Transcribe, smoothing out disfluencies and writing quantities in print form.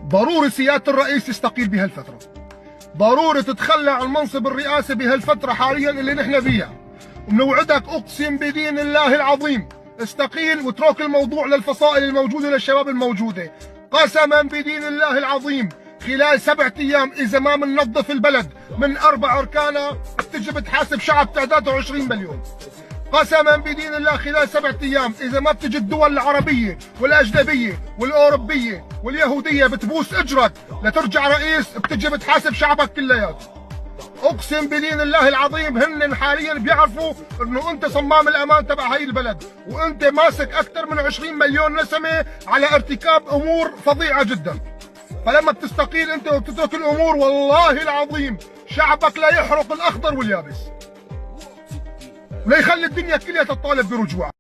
ضروري سيادة الرئيس يستقيل بهالفترة، ضروري تتخلى عن منصب الرئاسة بهالفترة حاليا اللي نحن فيها، ونوعدك اقسم بدين الله العظيم استقيل واترك الموضوع للفصائل الموجودة للشباب الموجودة. قسما بدين الله العظيم خلال 7 ايام اذا ما بننظف البلد من 4 اركانها بتجي بتحاسب شعب تعداده 20 مليون. قسما بدين الله خلال 7 ايام اذا ما بتجي الدول العربيه والاجنبيه والاوروبيه واليهوديه بتبوس اجرك لترجع رئيس بتجي بتحاسب شعبك كلياته. اقسم بدين الله العظيم هن حاليا بيعرفوا انه انت صمام الامان تبع هي البلد، وانت ماسك اكثر من 20 مليون نسمه على ارتكاب امور فظيعه جدا. فلما بتستقيل انت وبتترك الامور والله العظيم شعبك لا يحرق الاخضر واليابس، ولا يخلي الدنيا كلها تطالب برجوعك.